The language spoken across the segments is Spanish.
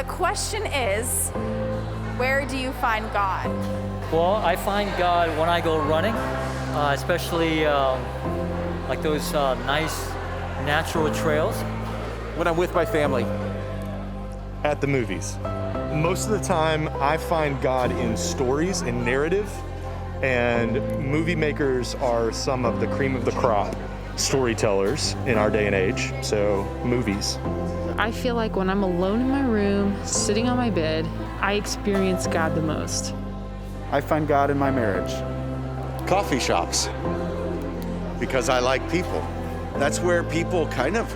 the question is, where do you find God? Well, I find God when I go running, especially like those nice natural trails. When I'm with my family. At the movies. Most of the time, I find God in stories and narrative, and movie makers are some of the cream of the crop storytellers in our day and age, so movies. I feel like when I'm alone in my room, sitting on my bed, I experience God the most. I find God in my marriage. Coffee shops, because I like people. That's where people kind of,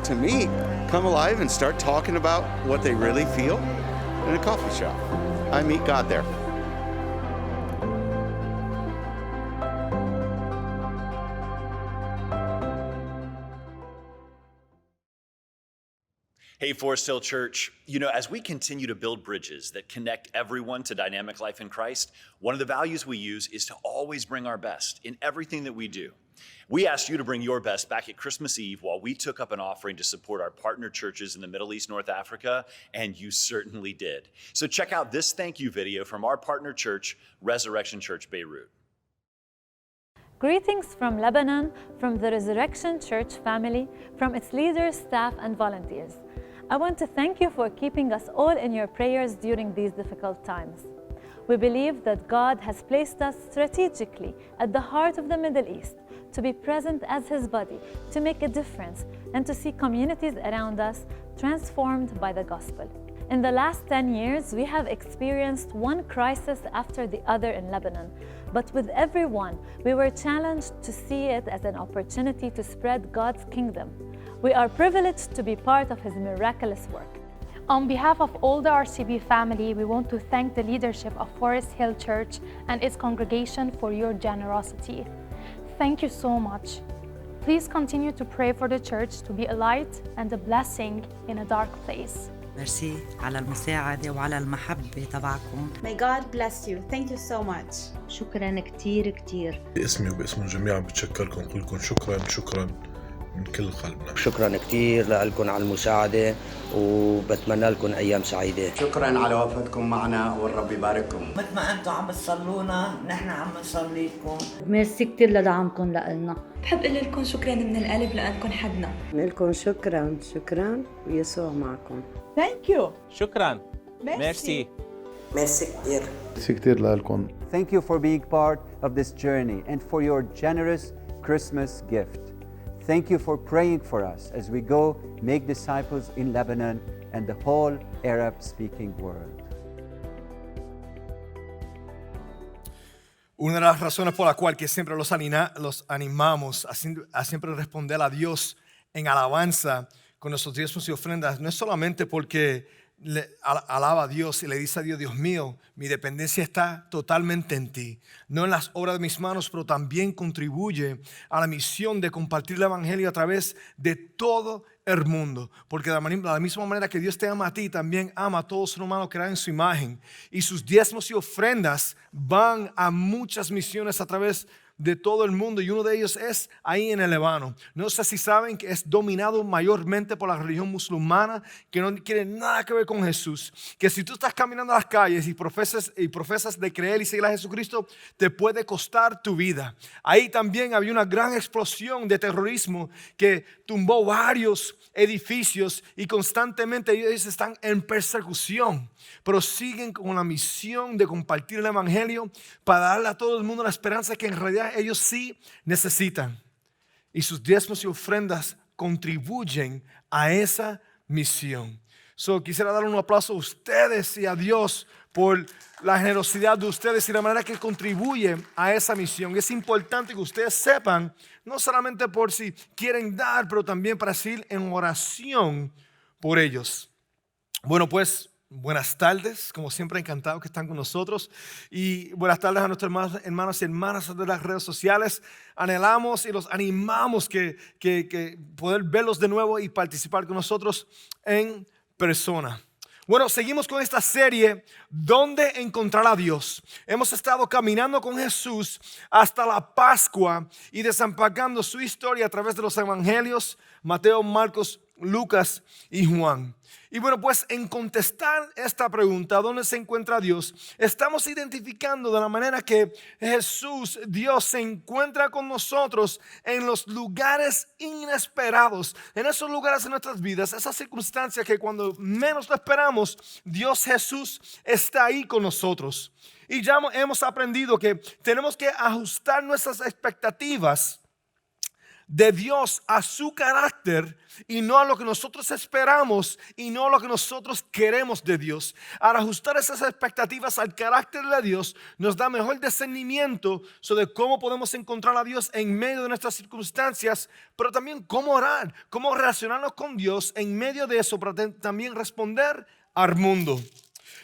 to me, come alive and start talking about what they really feel in a coffee shop. I meet God there. Hey, Forest Hill Church, you know, as we continue to build bridges that connect everyone to dynamic life in Christ, one of the values we use is to always bring our best in everything that we do. We asked you to bring your best back at Christmas Eve while we took up an offering to support our partner churches in the Middle East, North Africa, and you certainly did. So check out this thank you video from our partner church, Resurrection Church Beirut. Greetings from Lebanon, from the Resurrection Church family, from its leaders, staff, and volunteers. I want to thank you for keeping us all in your prayers during these difficult times. We believe that God has placed us strategically at the heart of the Middle East to be present as His body, to make a difference, and to see communities around us transformed by the gospel. In the last 10 years, we have experienced one crisis after the other in Lebanon, but with every one, we were challenged to see it as an opportunity to spread God's kingdom. We are privileged to be part of His miraculous work. On behalf of all the RCB family, we want to thank the leadership of Forest Hill Church and its congregation for your generosity. Thank you so much. Please continue to pray for the church to be a light and a blessing in a dark place. ميرسي على المساعدة وعلى المحبة تبعكم. May God bless you. Thank you so much. شكراً كتير كتير. باسمي وباسم الجميع بتشكركم كلكم شكراً من كل قلبنا. شكراً كتير لكم على المساعدة وبتمنى لكم أيام سعيدة. شكراً على وقفتكم معنا والرب يبارككم. مثل ما أنتم عم تصلونا نحن عم نصلي لكم. ميرسي كتير لدعمكم لنا. بحب أقول لكم شكراً من القلب لأنكم حدنا. لكم شكراً ويسوع معكم. Thank you. شكراً. Merci. Merci كتير. ميرسي كتير لكم. Thank you for being part of this journey and for your generous Christmas gift. Thank you for praying for us as we go make disciples in Lebanon and the whole Arab-speaking world. Una de las razones por la cual que siempre los animamos a siempre responder a Dios en alabanza con nuestros diezmos y ofrendas no es solamente porque alaba a Dios y le dice a Dios, Dios mío, mi dependencia está totalmente en ti, no en las obras de mis manos, pero también contribuye a la misión de compartir el evangelio a través de todo el mundo, porque de la misma manera que Dios te ama a ti, también ama a todo ser humano creado en su imagen, y sus diezmos y ofrendas van a muchas misiones a través de todo el mundo, y uno de ellos es ahí en el Líbano. No sé si saben que es dominado mayormente por la religión musulmana, que no tiene nada que ver con Jesús, que si tú estás caminando a las calles y profesas de creer y seguir a Jesucristo, te puede costar tu vida. Ahí también había una gran explosión de terrorismo que tumbó varios edificios y constantemente ellos están en persecución, pero siguen con la misión de compartir el evangelio para darle a todo el mundo la esperanza que en realidad ellos sí necesitan. Y sus diezmos y ofrendas contribuyen a esa misión. Quisiera dar un aplauso a ustedes y a Dios por la generosidad de ustedes y la manera que contribuye a esa misión. Es importante que ustedes sepan, no solamente por si quieren dar, pero también para seguir en oración por ellos. Bueno, pues buenas tardes, como siempre encantado que están con nosotros, y buenas tardes a nuestros hermanos y hermanas de las redes sociales. Anhelamos y los animamos que poder verlos de nuevo y participar con nosotros en persona. Bueno, seguimos con esta serie, ¿Dónde encontrar a Dios? Hemos estado caminando con Jesús hasta la Pascua y desempacando su historia a través de los evangelios, Mateo, Marcos Lucas y Juan. Y bueno, pues en contestar esta pregunta, ¿dónde se encuentra Dios? Estamos identificando de la manera que Jesús, Dios, se encuentra con nosotros en los lugares inesperados, en esos lugares en nuestras vidas, esas circunstancias que cuando menos lo esperamos, Dios Jesús está ahí con nosotros. Y ya hemos aprendido que tenemos que ajustar nuestras expectativas de Dios a su carácter y no a lo que nosotros esperamos y no a lo que nosotros queremos de Dios. Al ajustar esas expectativas al carácter de Dios nos da mejor discernimiento sobre cómo podemos encontrar a Dios en medio de nuestras circunstancias, pero también cómo orar, cómo relacionarnos con Dios en medio de eso para también responder al mundo.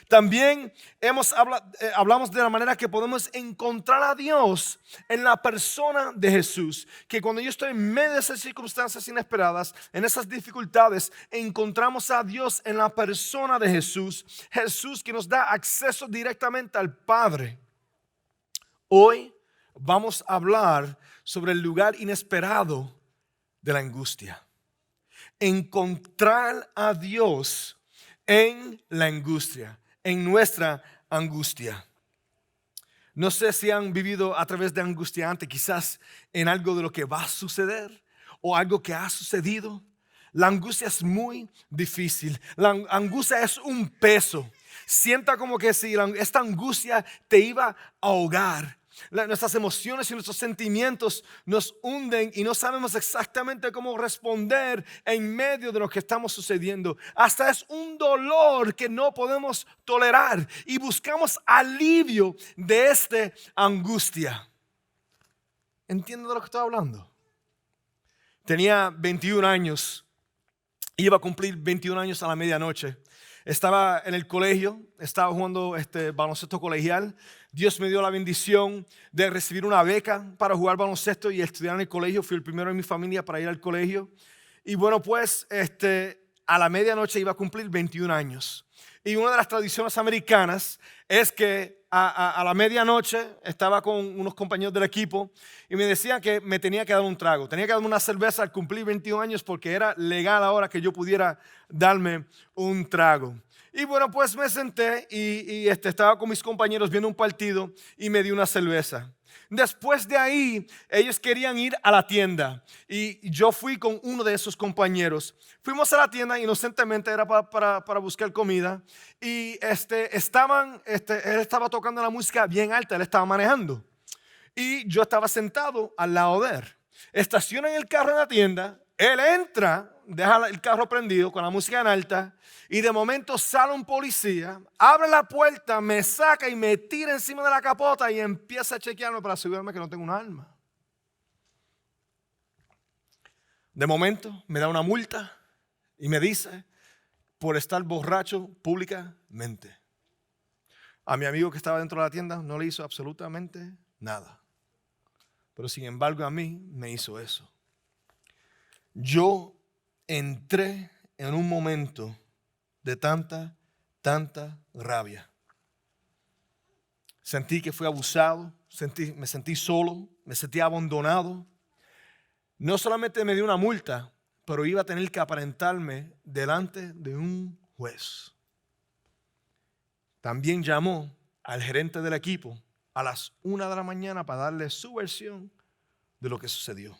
También hablamos de la manera que podemos encontrar a Dios en la persona de Jesús. Que cuando yo estoy en medio de esas circunstancias inesperadas, en esas dificultades, encontramos a Dios en la persona de Jesús. Jesús que nos da acceso directamente al Padre. Hoy vamos a hablar sobre el lugar inesperado de la angustia. Encontrar a Dios en la angustia. En nuestra angustia. No sé si han vivido a través de angustia antes, quizás en algo de lo que va a suceder o algo que ha sucedido. La angustia es muy difícil. La angustia es un peso. Sienta como que si esta angustia te iba a ahogar. Nuestras emociones y nuestros sentimientos nos hunden y no sabemos exactamente cómo responder en medio de lo que estamos sucediendo. Hasta es un dolor que no podemos tolerar y buscamos alivio de esta angustia. ¿Entienden de lo que estoy hablando? Tenía 21 años, iba a cumplir 21 años a la medianoche. Estaba en el colegio, estaba jugando baloncesto colegial. Dios me dio la bendición de recibir una beca para jugar baloncesto y estudiar en el colegio. Fui el primero en mi familia para ir al colegio. Y bueno, pues a la medianoche iba a cumplir 21 años. Y una de las tradiciones americanas es que a la medianoche estaba con unos compañeros del equipo y me decían que me tenía que dar un trago. Tenía que darme una cerveza al cumplir 21 años porque era legal ahora que yo pudiera darme un trago. Y bueno, pues me senté y estaba con mis compañeros viendo un partido y me di una cerveza. Después de ahí, ellos querían ir a la tienda y yo fui con uno de esos compañeros. Fuimos a la tienda, inocentemente era para buscar comida y él estaba tocando la música bien alta, él estaba manejando. Y yo estaba sentado al lado de él. Estacionan el carro en la tienda, él entra, deja el carro prendido con la música en alta y de momento sale un policía, abre la puerta, me saca y me tira encima de la capota y empieza a chequearme para asegurarme que no tengo un arma. De momento me da una multa y me dice por estar borracho públicamente. A mi amigo que estaba dentro de la tienda no le hizo absolutamente nada. Pero sin embargo a mí me hizo eso. Yo entré en un momento de tanta rabia. Sentí que fui abusado, me sentí solo, me sentí abandonado. No solamente me dio una multa, pero iba a tener que aparentarme delante de un juez. También llamó al gerente del equipo a las 1 de la mañana para darle su versión de lo que sucedió.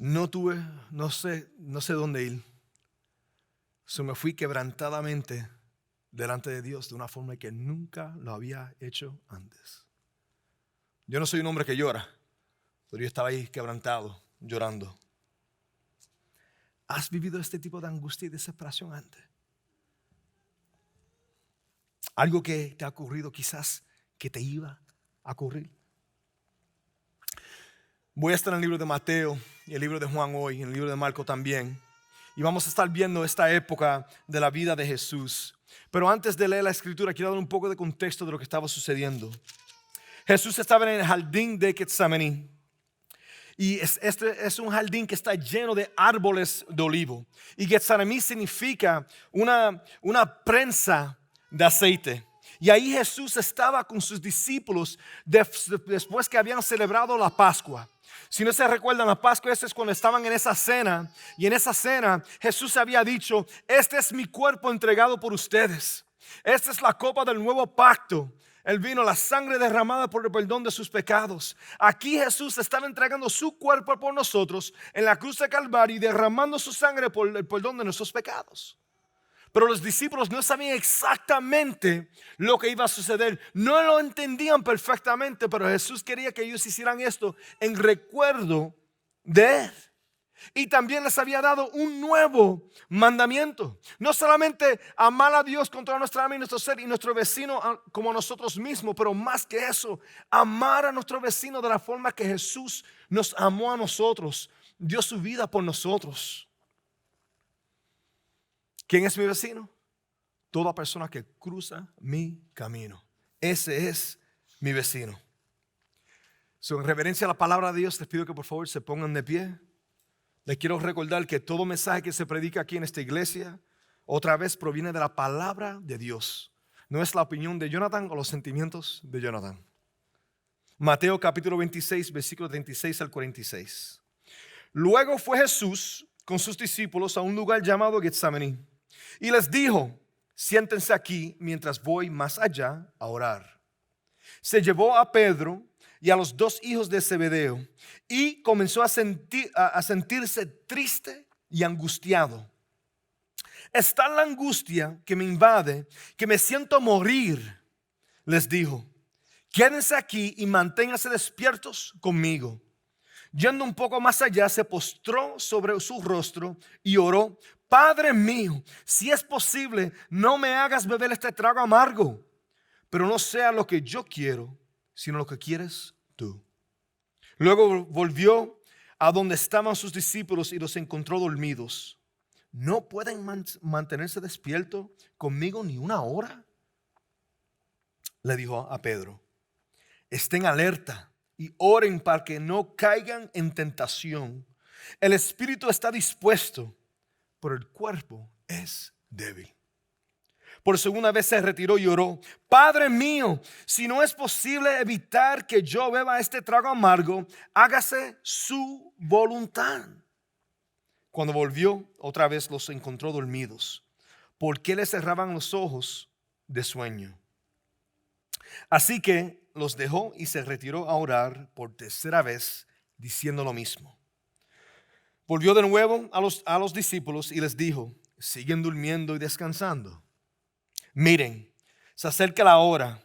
No sé dónde ir. Me fui quebrantadamente delante de Dios de una forma que nunca lo había hecho antes. Yo no soy un hombre que llora, pero yo estaba ahí quebrantado, llorando. ¿Has vivido este tipo de angustia y desesperación antes? Algo que te ha ocurrido quizás que te iba a ocurrir. Voy a estar en el libro de Mateo y el libro de Juan hoy, en el libro de Marco también. Y vamos a estar viendo esta época de la vida de Jesús. Pero antes de leer la escritura, quiero dar un poco de contexto de lo que estaba sucediendo. Jesús estaba en el jardín de Getsemaní. Y este es un jardín que está lleno de árboles de olivo. Y Getsemaní significa una prensa de aceite. Y ahí Jesús estaba con sus discípulos después que habían celebrado la Pascua. Si no se recuerdan, la Pascua es cuando estaban en esa cena. Y en esa cena Jesús había dicho, este es mi cuerpo entregado por ustedes. Esta es la copa del nuevo pacto. El vino, la sangre derramada por el perdón de sus pecados. Aquí Jesús estaba entregando su cuerpo por nosotros en la cruz de Calvario y derramando su sangre por el perdón de nuestros pecados. Pero los discípulos no sabían exactamente lo que iba a suceder. No lo entendían perfectamente, pero Jesús quería que ellos hicieran esto en recuerdo de Él. Y también les había dado un nuevo mandamiento. No solamente amar a Dios con toda nuestra alma y nuestro ser y nuestro vecino como nosotros mismos, pero más que eso, amar a nuestro vecino de la forma que Jesús nos amó a nosotros, dio su vida por nosotros. ¿Quién es mi vecino? Toda persona que cruza mi camino. Ese es mi vecino. En reverencia a la palabra de Dios, les pido que por favor se pongan de pie. Les quiero recordar que todo mensaje que se predica aquí en esta iglesia, otra vez proviene de la palabra de Dios. No es la opinión de Jonathan o los sentimientos de Jonathan. Mateo capítulo 26, versículo 36 al 46. Luego fue Jesús con sus discípulos a un lugar llamado Getsemaní y les dijo, siéntense aquí mientras voy más allá a orar. Se llevó a Pedro y a los dos hijos de Zebedeo y comenzó a sentirse triste y angustiado. Está la angustia que me invade, que me siento morir, les dijo. Quédense aquí y manténganse despiertos conmigo. Yendo un poco más allá, se postró sobre su rostro y oró, Padre mío, si es posible, no me hagas beber este trago amargo, pero no sea lo que yo quiero, sino lo que quieres tú. Luego volvió a donde estaban sus discípulos y los encontró dormidos. ¿No pueden mantenerse despiertos conmigo ni una hora? Le dijo a Pedro. Estén alerta y oren para que no caigan en tentación. El espíritu está dispuesto, pero el cuerpo es débil. Por segunda vez se retiró y oró, Padre mío, si no es posible evitar que yo beba este trago amargo, hágase su voluntad. Cuando volvió, otra vez los encontró dormidos, porque les cerraban los ojos de sueño. Así que los dejó y se retiró a orar por tercera vez, diciendo lo mismo. Volvió de nuevo a los discípulos y les dijo, ¿siguen durmiendo y descansando? Miren, se acerca la hora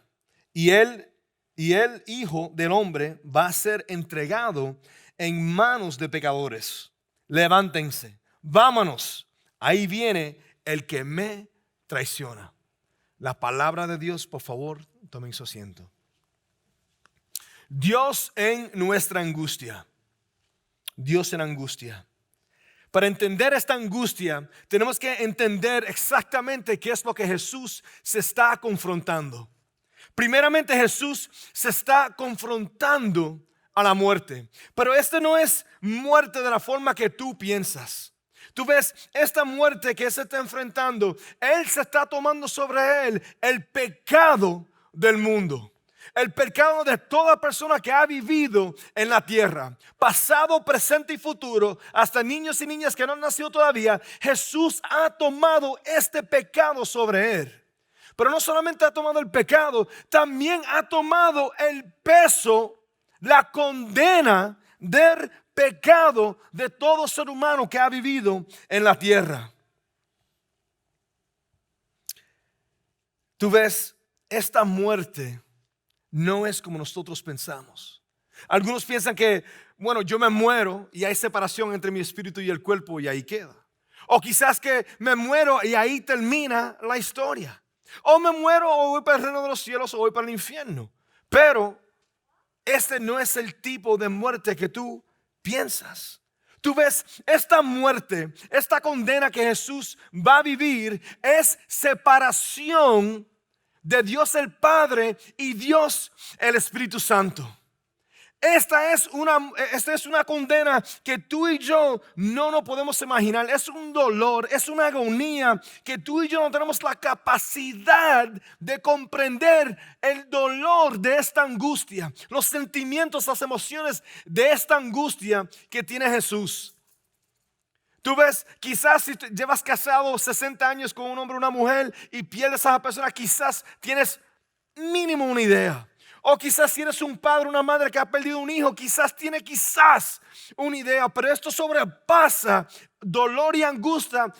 y el Hijo del Hombre va a ser entregado en manos de pecadores. Levántense, vámonos. Ahí viene el que me traiciona. La palabra de Dios, por favor, tomen su asiento. Dios en nuestra angustia. Dios en angustia. Para entender esta angustia, tenemos que entender exactamente qué es lo que Jesús se está confrontando. Primeramente, Jesús se está confrontando a la muerte. Pero esta no es muerte de la forma que tú piensas. Tú ves, esta muerte que se está enfrentando, Él se está tomando sobre Él el pecado del mundo. El pecado de toda persona que ha vivido en la tierra, pasado, presente y futuro, hasta niños y niñas que no han nacido todavía, Jesús ha tomado este pecado sobre Él. Pero no solamente ha tomado el pecado, también ha tomado el peso, la condena del pecado de todo ser humano que ha vivido en la tierra. Tú ves, esta muerte no es como nosotros pensamos. Algunos piensan que, bueno, yo me muero y hay separación entre mi espíritu y el cuerpo y ahí queda. O quizás que me muero y ahí termina la historia. O me muero o voy para el reino de los cielos o voy para el infierno. Pero este no es el tipo de muerte que tú piensas. Tú ves, esta muerte, esta condena que Jesús va a vivir es separación de Dios el Padre y Dios el Espíritu Santo. Esta es una condena que tú y yo no nos podemos imaginar. Es un dolor, es una agonía que tú y yo no tenemos la capacidad de comprender el dolor de esta angustia, los sentimientos, las emociones de esta angustia que tiene Jesús. Tú ves, quizás si llevas casado 60 años con un hombre o una mujer y pierdes a esa persona, quizás tienes mínimo una idea. O quizás si eres un padre o una madre que ha perdido un hijo, quizás tiene una idea. Pero esto sobrepasa dolor y angustia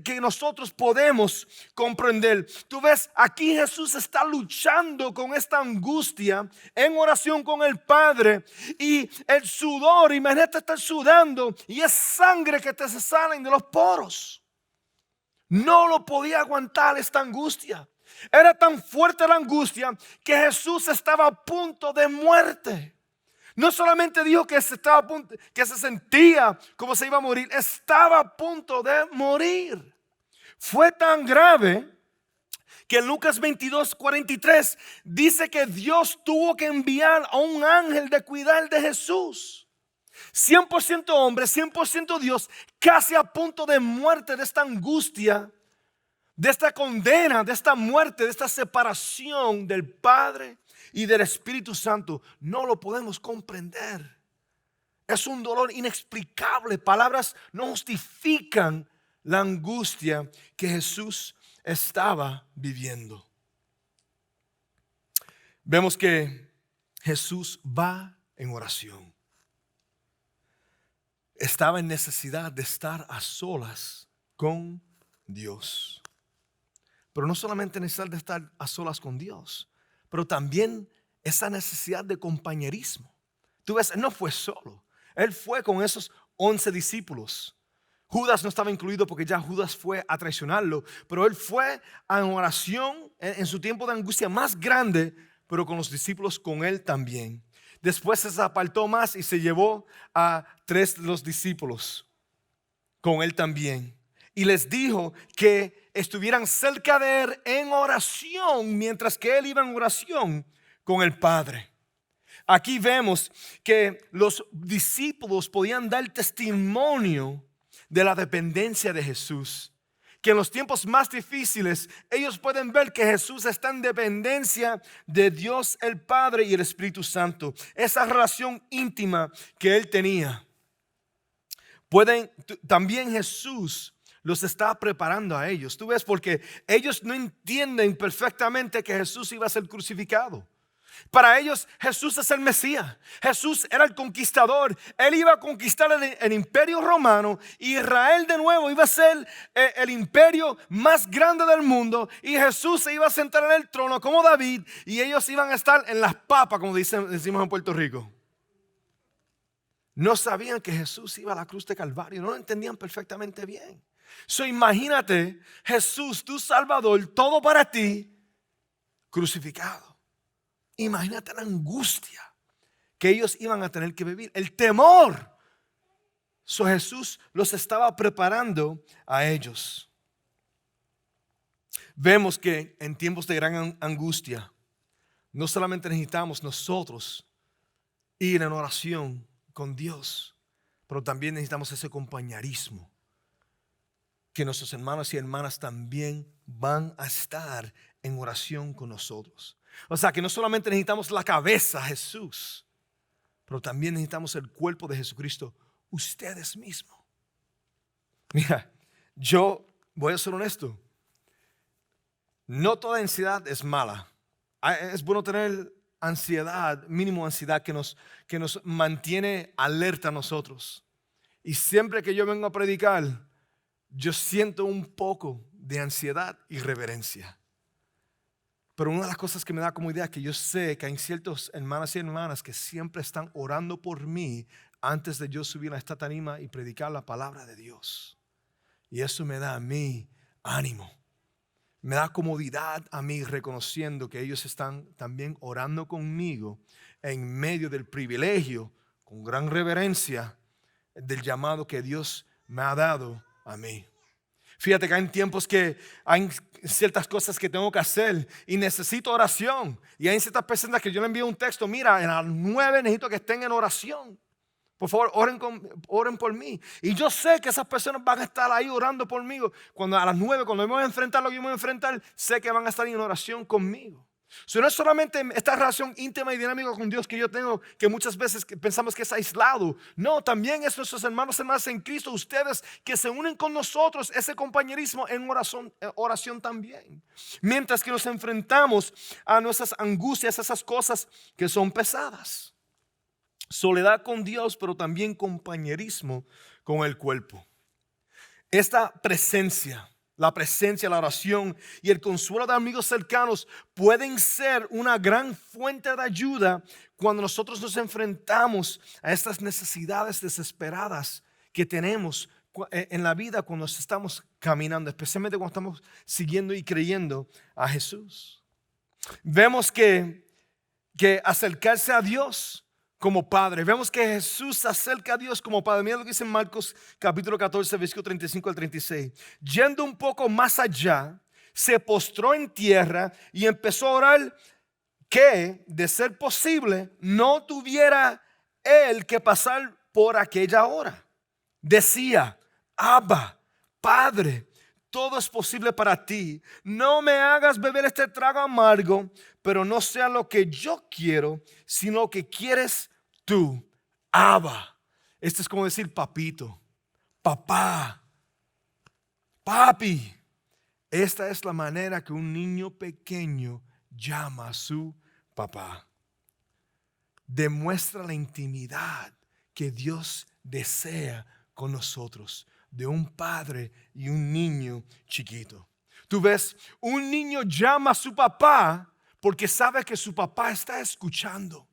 que nosotros podemos comprender. Tú ves, aquí Jesús está luchando con esta angustia en oración con el Padre. Y el sudor, imagínate estar sudando y es sangre que te se salen de los poros. No lo podía aguantar esta angustia. Era tan fuerte la angustia que Jesús estaba a punto de muerte. No solamente dijo que se sentía como se iba a morir, estaba a punto de morir. Fue tan grave que en Lucas 22:43 dice que Dios tuvo que enviar a un ángel de cuidar de Jesús. 100% hombre, 100% Dios, casi a punto de muerte de esta angustia, de esta condena, de esta muerte, de esta separación del Padre y del Espíritu Santo. No lo podemos comprender. Es un dolor inexplicable. Palabras no justifican la angustia que Jesús estaba viviendo. Vemos que Jesús va en oración. Estaba en necesidad de estar a solas con Dios. Pero no solamente necesidad de estar a solas con Dios, pero también esa necesidad de compañerismo. Tú ves, Él no fue solo. Él fue con esos 11 discípulos. Judas no estaba incluido porque ya Judas fue a traicionarlo, pero Él fue en oración en su tiempo de angustia más grande, pero con los discípulos con Él también. Después se apartó más y se llevó a 3 de los discípulos con Él también. Y les dijo que estuvieran cerca de Él en oración, mientras que Él iba en oración con el Padre. Aquí vemos que los discípulos podían dar testimonio de la dependencia de Jesús. Que en los tiempos más difíciles ellos pueden ver que Jesús está en dependencia de Dios el Padre y el Espíritu Santo. Esa relación íntima que Él tenía. También Jesús los está preparando a ellos. Tú ves, porque ellos no entienden perfectamente que Jesús iba a ser crucificado. Para ellos Jesús es el Mesías. Jesús era el conquistador. Él iba a conquistar el imperio romano. Israel de nuevo iba a ser el imperio más grande del mundo. Y Jesús se iba a sentar en el trono como David. Y ellos iban a estar en las papas, como decimos en Puerto Rico. No sabían que Jesús iba a la cruz de Calvario. No lo entendían perfectamente bien. Imagínate Jesús, tu Salvador, todo para ti, crucificado. Imagínate la angustia que ellos iban a tener que vivir, el temor. Jesús los estaba preparando a ellos. Vemos que en tiempos de gran angustia, no solamente necesitamos nosotros ir en oración con Dios, pero también necesitamos ese compañerismo. Que nuestros hermanos y hermanas también van a estar en oración con nosotros. O sea que no solamente necesitamos la cabeza, Jesús, pero también necesitamos el cuerpo de Jesucristo, ustedes mismos. Mira, yo voy a ser honesto. No toda ansiedad es mala. Es bueno tener ansiedad, mínimo ansiedad que nos mantiene alerta a nosotros. Y siempre que yo vengo a predicar, yo siento un poco de ansiedad y reverencia. Pero una de las cosas que me da como idea es que yo sé que hay ciertos hermanos y hermanas que siempre están orando por mí antes de yo subir a esta tarima y predicar la palabra de Dios. Y eso me da a mí ánimo. Me da comodidad a mí reconociendo que ellos están también orando conmigo en medio del privilegio, con gran reverencia, del llamado que Dios me ha dado a mí. Fíjate que hay tiempos que hay ciertas cosas que tengo que hacer y necesito oración. Y hay ciertas personas que yo le envío un texto, mira, a las 9 necesito que estén en oración. Por favor, oren por mí. Y yo sé que esas personas van a estar ahí orando por mí. Cuando a las 9, cuando me voy a enfrentar lo que yo me voy a enfrentar, sé que van a estar en oración conmigo. No es solamente esta relación íntima y dinámica con Dios que yo tengo, que muchas veces pensamos que es aislado. No, también es nuestros hermanos y hermanas en Cristo, ustedes que se unen con nosotros, ese compañerismo en oración también. Mientras que nos enfrentamos a nuestras angustias, a esas cosas que son pesadas. Soledad con Dios, pero también compañerismo con el cuerpo. Esta presencia, la oración y el consuelo de amigos cercanos pueden ser una gran fuente de ayuda cuando nosotros nos enfrentamos a estas necesidades desesperadas que tenemos en la vida cuando estamos caminando, especialmente cuando estamos siguiendo y creyendo a Jesús. Vemos que acercarse a Dios como Padre. Vemos que Jesús se acerca a Dios como Padre. Mira lo que dice en Marcos capítulo 14, versículo 35 al 36. Yendo un poco más allá, se postró en tierra y empezó a orar que, de ser posible, no tuviera él que pasar por aquella hora. Decía, Abba, Padre, todo es posible para ti. No me hagas beber este trago amargo, pero no sea lo que yo quiero, sino lo que quieres tú. Abba. Esto es como decir papito, papá, papi. Esta es la manera que un niño pequeño llama a su papá. Demuestra la intimidad que Dios desea con nosotros, de un padre y un niño chiquito. Tú ves, un niño llama a su papá porque sabe que su papá está escuchando.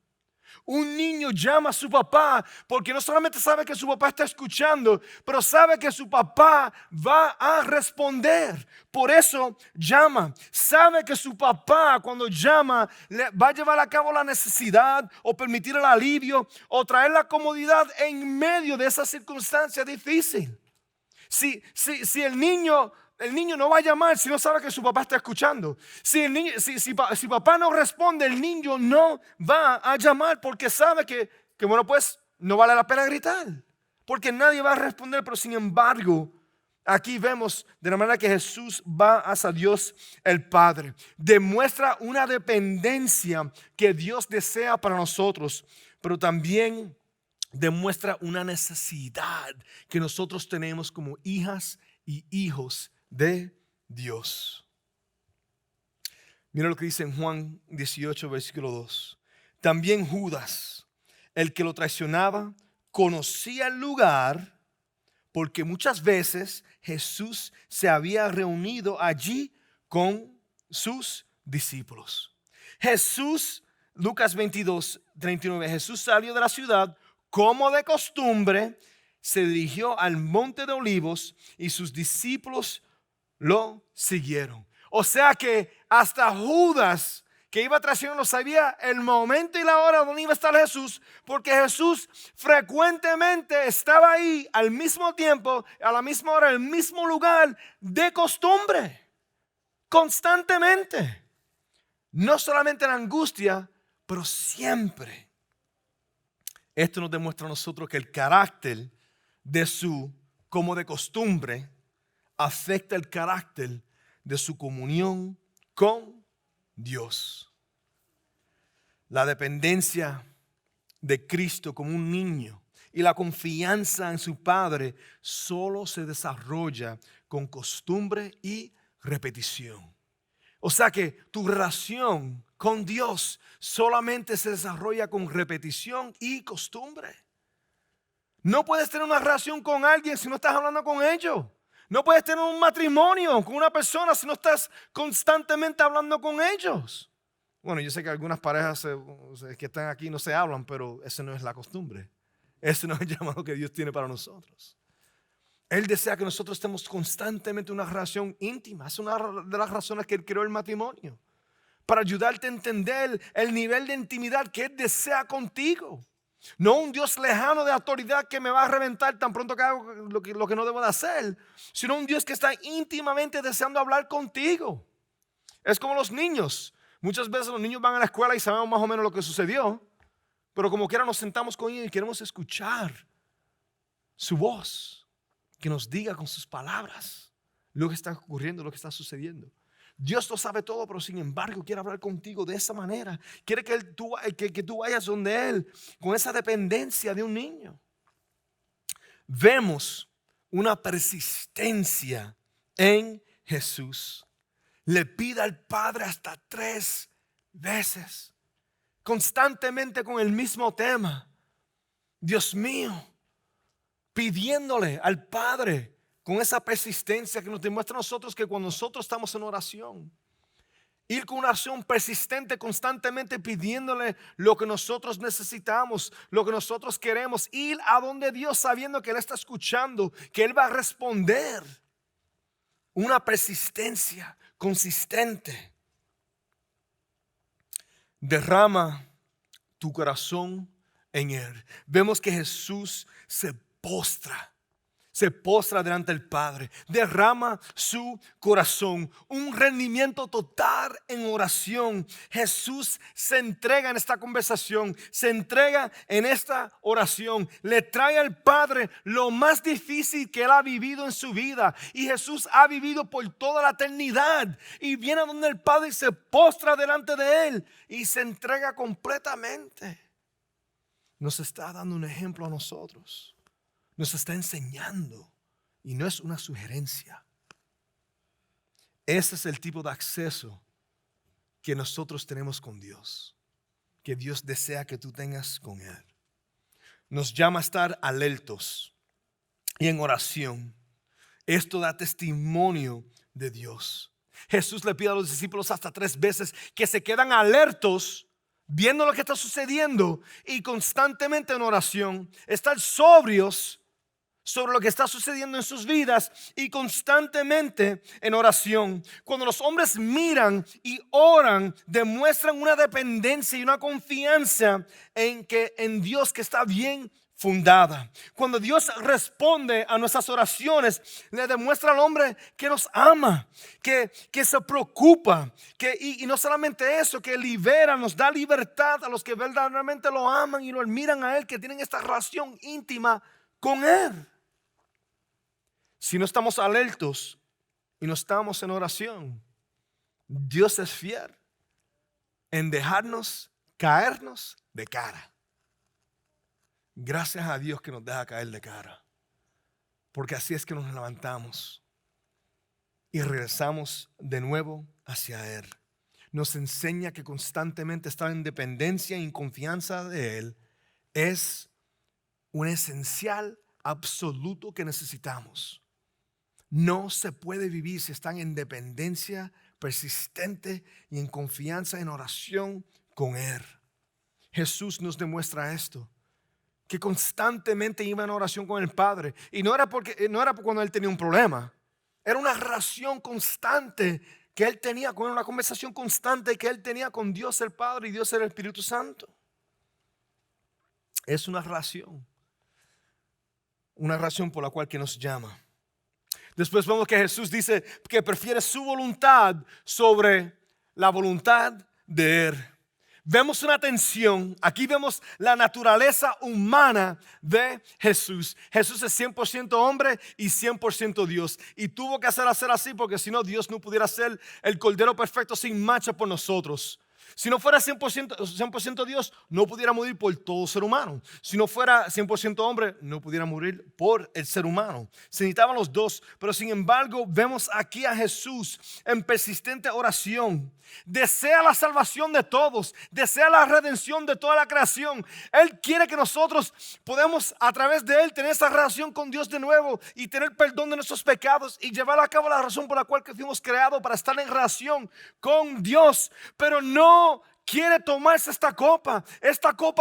Un niño llama a su papá porque no solamente sabe que su papá está escuchando, pero sabe que su papá va a responder. Por eso llama. Sabe que su papá, cuando llama, le va a llevar a cabo la necesidad o permitir el alivio o traer la comodidad en medio de esa circunstancia difícil. Si el niño no va a llamar si no sabe que su papá está escuchando. Si papá no responde, el niño no va a llamar porque sabe que bueno, pues no vale la pena gritar. Porque nadie va a responder, pero sin embargo, aquí vemos de la manera que Jesús va hacia Dios el Padre. Demuestra una dependencia que Dios desea para nosotros, pero también demuestra una necesidad que nosotros tenemos como hijas y hijos de Dios. Mira lo que dice en Juan 18, versículo 2. También Judas, el que lo traicionaba, conocía el lugar porque muchas veces Jesús se había reunido allí con sus discípulos. Jesús, Lucas 22, 39, Jesús salió de la ciudad como de costumbre, se dirigió al monte de Olivos y sus discípulos lo siguieron. O sea que hasta Judas, que iba a traicionarlo, sabía el momento y la hora donde iba a estar Jesús, porque Jesús frecuentemente estaba ahí al mismo tiempo, a la misma hora, en el mismo lugar, de costumbre, constantemente. No solamente en angustia, pero siempre. Esto nos demuestra a nosotros que el carácter de como de costumbre, afecta el carácter de su comunión con Dios. La dependencia de Cristo como un niño y la confianza en su Padre solo se desarrolla con costumbre y repetición. O sea que tu relación con Dios solamente se desarrolla con repetición y costumbre. No puedes tener una relación con alguien si no estás hablando con ellos. No puedes tener un matrimonio con una persona si no estás constantemente hablando con ellos. Bueno, yo sé que algunas parejas que están aquí no se hablan, pero esa no es la costumbre. Ese no es el llamado que Dios tiene para nosotros. Él desea que nosotros estemos constantemente en una relación íntima. Es una de las razones que Él creó el matrimonio. Para ayudarte a entender el nivel de intimidad que Él desea contigo. No un Dios lejano de autoridad que me va a reventar tan pronto que hago lo que no debo de hacer, sino un Dios que está íntimamente deseando hablar contigo. Es como los niños. Muchas veces los niños van a la escuela y sabemos más o menos lo que sucedió, pero como quiera nos sentamos con ellos y queremos escuchar su voz, que nos diga con sus palabras lo que está ocurriendo, lo que está sucediendo. Dios lo sabe todo, pero sin embargo quiere hablar contigo de esa manera. Quiere que tú vayas donde Él, con esa dependencia de un niño. Vemos una persistencia en Jesús. Le pide al Padre hasta 3 veces, constantemente con el mismo tema. Dios mío, pidiéndole al Padre con esa persistencia que nos demuestra a nosotros que cuando nosotros estamos en oración, ir con una oración persistente, constantemente pidiéndole lo que nosotros necesitamos, lo que nosotros queremos, ir a donde Dios sabiendo que Él está escuchando, que Él va a responder. Una persistencia consistente. Derrama tu corazón en Él. Vemos que Jesús se postra delante del Padre, derrama su corazón, un rendimiento total en oración. Jesús se entrega en esta conversación, se entrega en esta oración, le trae al Padre lo más difícil que Él ha vivido en su vida, y Jesús ha vivido por toda la eternidad, y viene a donde el Padre y se postra delante de Él y se entrega completamente. Nos está dando un ejemplo a nosotros. Nos está enseñando y no es una sugerencia. Ese es el tipo de acceso que nosotros tenemos con Dios, que Dios desea que tú tengas con Él. Nos llama a estar alertos y en oración. Esto da testimonio de Dios. Jesús le pide a los discípulos hasta 3 veces que se quedan alertos, viendo lo que está sucediendo y constantemente en oración, estar sobrios sobre lo que está sucediendo en sus vidas y constantemente en oración. Cuando los hombres miran y oran, demuestran una dependencia y una confianza en Dios que está bien fundada. Cuando Dios responde a nuestras oraciones, le demuestra al hombre que nos ama, que se preocupa, y no solamente eso, que libera, nos da libertad a los que verdaderamente lo aman y lo admiran a Él, que tienen esta relación íntima con Él. Si no estamos alertos y no estamos en oración, Dios es fiel en dejarnos caernos de cara. Gracias a Dios que nos deja caer de cara, porque así es que nos levantamos y regresamos de nuevo hacia Él. Nos enseña que constantemente estar en dependencia y en confianza de Él es un esencial absoluto que necesitamos. No se puede vivir si están en dependencia persistente y en confianza en oración con Él. Jesús nos demuestra esto, que constantemente iba en oración con el Padre, y no era cuando Él tenía un problema, era una relación constante que Él tenía con Él, una conversación constante que Él tenía con Dios el Padre y Dios el Espíritu Santo. Es una relación por la cual que nos llama. Después vemos que Jesús dice que prefiere su voluntad sobre la voluntad de Él. Vemos una tensión. Aquí vemos la naturaleza humana de Jesús. Jesús es 100% hombre y 100% Dios. Y tuvo que hacer así porque si no, Dios no pudiera ser el Cordero perfecto sin mancha por nosotros. Si no fuera 100% Dios, no pudiera morir por todo ser humano. Si no fuera 100% hombre, no pudiera morir por el ser humano. Se necesitaban los dos, pero sin embargo vemos aquí a Jesús en persistente oración. Desea la salvación de todos, desea la redención de toda la creación. Él quiere que nosotros podamos a través de Él tener esa relación con Dios de nuevo y tener perdón de nuestros pecados y llevar a cabo la razón por la cual que fuimos creados, para estar en relación con Dios. Pero no quiere tomarse esta copa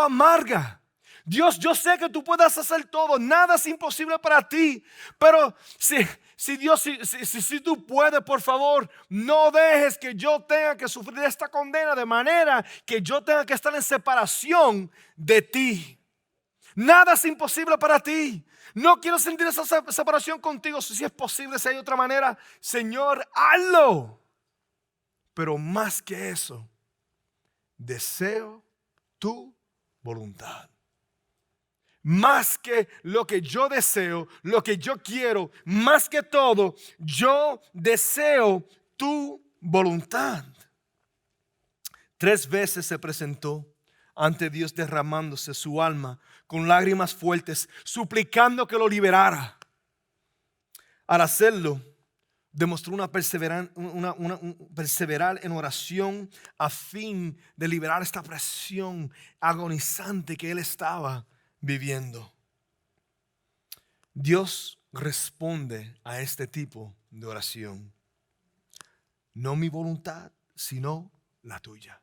amarga. Dios, yo sé que tú puedes hacer todo, nada es imposible para ti, pero si Dios, si tú puedes, por favor, no dejes que yo tenga que sufrir esta condena de manera que yo tenga que estar en separación de ti. Nada es imposible para ti. No quiero sentir esa separación contigo. Si es posible, si hay otra manera, Señor, hazlo. Pero más que eso, deseo tu voluntad. Más que lo que yo deseo, lo que yo quiero, más que todo, yo deseo tu voluntad. 3 veces se presentó ante Dios derramándose su alma con lágrimas fuertes, suplicando que lo liberara. Al hacerlo, demostró perseverar en oración a fin de liberar esta presión agonizante que él estaba viviendo. Dios responde a este tipo de oración. No mi voluntad, sino la tuya.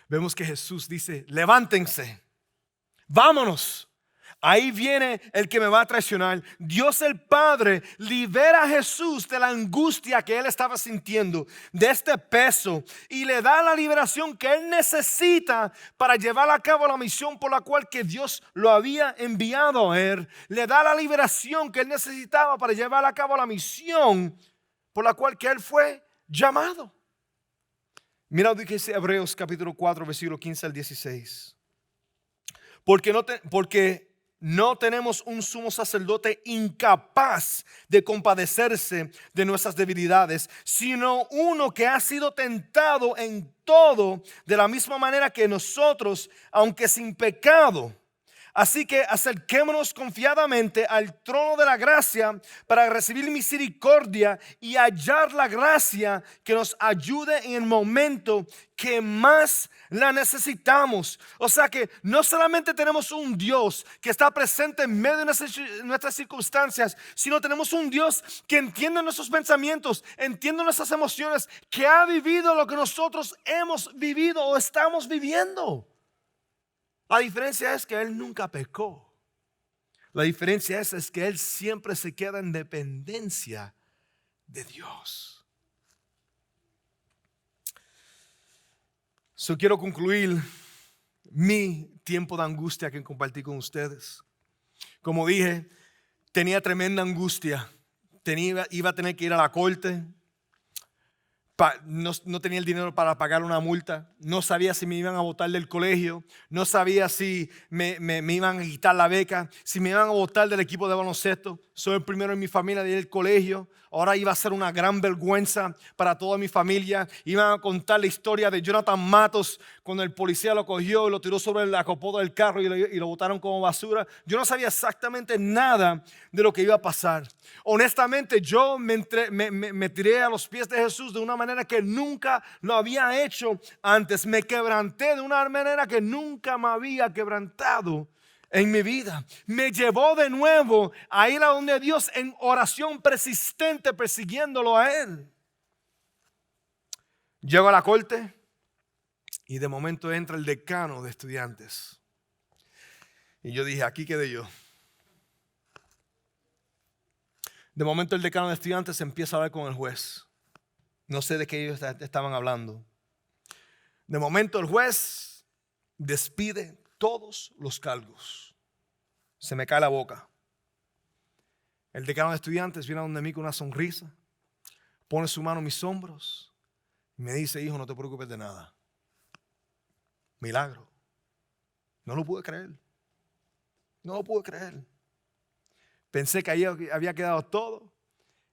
Vemos que Jesús dice, levántense, vámonos. Ahí viene el que me va a traicionar. Dios el Padre libera a Jesús de la angustia que él estaba sintiendo, de este peso, y le da la liberación que él necesita para llevar a cabo la misión por la cual que Dios lo había enviado a él. Le da la liberación que él necesitaba para llevar a cabo la misión por la cual que él fue llamado. Mira lo que dice Hebreos capítulo 4, versículo 15 al 16. Porque no tenemos un sumo sacerdote incapaz de compadecerse de nuestras debilidades, sino uno que ha sido tentado en todo de la misma manera que nosotros, aunque sin pecado. Así que acerquémonos confiadamente al trono de la gracia para recibir misericordia y hallar la gracia que nos ayude en el momento que más la necesitamos. O sea que no solamente tenemos un Dios que está presente en medio de nuestras circunstancias, sino tenemos un Dios que entiende nuestros pensamientos, entiende nuestras emociones, que ha vivido lo que nosotros hemos vivido o estamos viviendo. La diferencia es que Él nunca pecó. La diferencia es que Él siempre se queda en dependencia de Dios. Quiero concluir mi tiempo de angustia que compartí con ustedes. Como dije, tenía tremenda angustia. Iba a tener que ir a la corte. No tenía el dinero para pagar una multa. No sabía si me iban a botar del colegio. No sabía si me iban a quitar la beca, si me iban a botar del equipo de baloncesto. Soy el primero en mi familia de ir al colegio. Ahora iba a ser una gran vergüenza para toda mi familia. Iban a contar la historia de Jonathan Matos cuando el policía lo cogió y lo tiró sobre el acopodo del carro y lo botaron como basura. Yo no sabía exactamente nada de lo que iba a pasar. Honestamente, yo me tiré a los pies de Jesús de una manera que nunca lo había hecho antes. Me quebranté de una manera que nunca me había quebrantado en mi vida. Me llevó de nuevo a ir a donde Dios en oración persistente, persiguiéndolo a Él. Llego a la corte y de momento entra el decano de estudiantes. Y yo dije, aquí quedé yo. De momento el decano de estudiantes empieza a hablar con el juez. No sé de qué ellos estaban hablando. De momento el juez despide todos los cargos. Se me cae la boca. El decano de estudiantes viene a donde mí con una sonrisa, pone su mano en mis hombros y me dice, hijo, no te preocupes de nada. Milagro. No lo pude creer. No lo pude creer. Pensé que ahí había quedado todo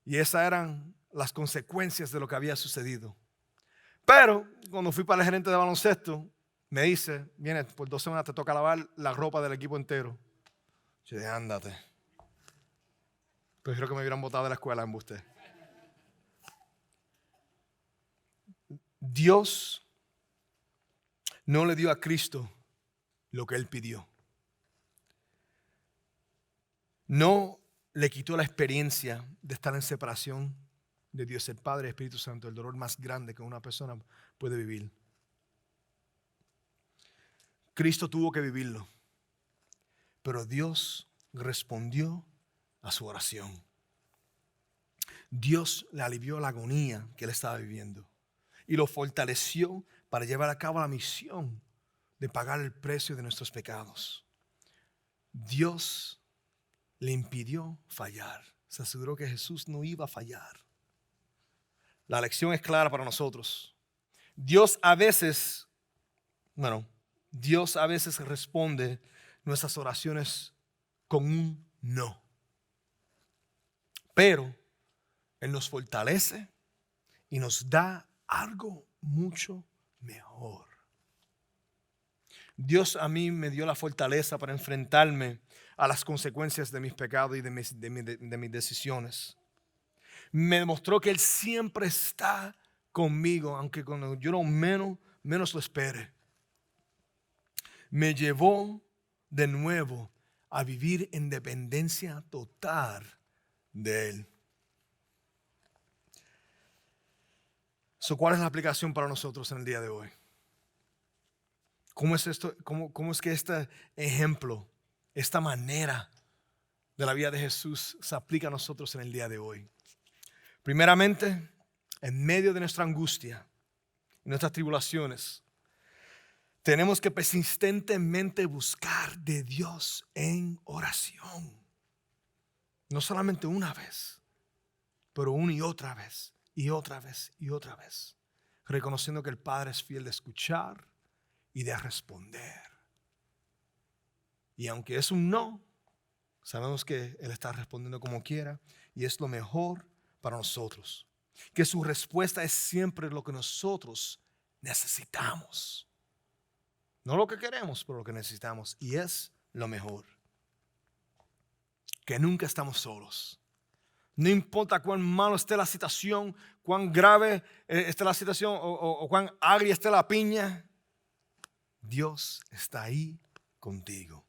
y esas eran las consecuencias de lo que había sucedido. Pero cuando fui para el gerente de baloncesto, me dice, viene, por 2 semanas te toca lavar la ropa del equipo entero. Yo dije, ándate. Prefiero que me hubieran botado de la escuela, embuste. Dios no le dio a Cristo lo que Él pidió. No le quitó la experiencia de estar en separación de Dios el Padre y Espíritu Santo, el dolor más grande que una persona puede vivir. Cristo tuvo que vivirlo, pero Dios respondió a su oración. Dios le alivió la agonía que él estaba viviendo y lo fortaleció para llevar a cabo la misión de pagar el precio de nuestros pecados. Dios le impidió fallar. Se aseguró que Jesús no iba a fallar. La lección es clara para nosotros. Dios a veces responde nuestras oraciones con un no. Pero Él nos fortalece y nos da algo mucho mejor. Dios a mí me dio la fortaleza para enfrentarme a las consecuencias de mis pecados y de mis decisiones. Me demostró que Él siempre está conmigo, aunque cuando yo no menos lo espere. Me llevó de nuevo a vivir en dependencia total de Él. ¿Cuál es la aplicación para nosotros en el día de hoy? ¿Cómo es esto? ¿Cómo es que este ejemplo, esta manera de la vida de Jesús se aplica a nosotros en el día de hoy? Primeramente, en medio de nuestra angustia y nuestras tribulaciones, tenemos que persistentemente buscar de Dios en oración. No solamente una vez, pero una y otra vez, y otra vez, y otra vez. Reconociendo que el Padre es fiel de escuchar y de responder. Y aunque es un no, sabemos que Él está respondiendo como quiera y es lo mejor para nosotros. Que su respuesta es siempre lo que nosotros necesitamos. No lo que queremos, pero lo que necesitamos. Y es lo mejor. Que nunca estamos solos. No importa cuán malo esté la situación, cuán grave esté la situación o cuán agria esté la piña, Dios está ahí contigo.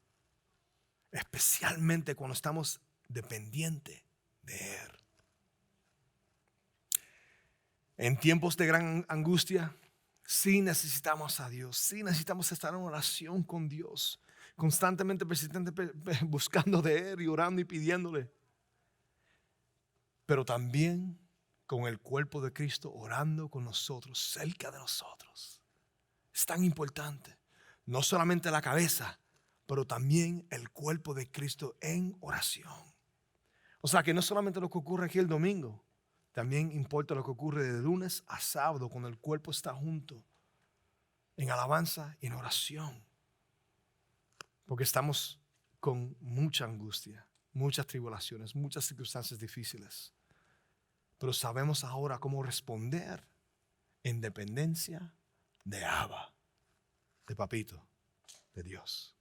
Especialmente cuando estamos dependientes de Él. En tiempos de gran angustia, sí necesitamos a Dios, sí necesitamos estar en oración con Dios, constantemente, persistentemente buscando de Él y orando y pidiéndole. Pero también con el cuerpo de Cristo orando con nosotros, cerca de nosotros. Es tan importante, no solamente la cabeza, pero también el cuerpo de Cristo en oración. O sea que no solamente lo que ocurre aquí el domingo, también importa lo que ocurre de lunes a sábado cuando el cuerpo está junto en alabanza y en oración. Porque estamos con mucha angustia, muchas tribulaciones, muchas circunstancias difíciles. Pero sabemos ahora cómo responder en dependencia de Abba, de Papito, de Dios.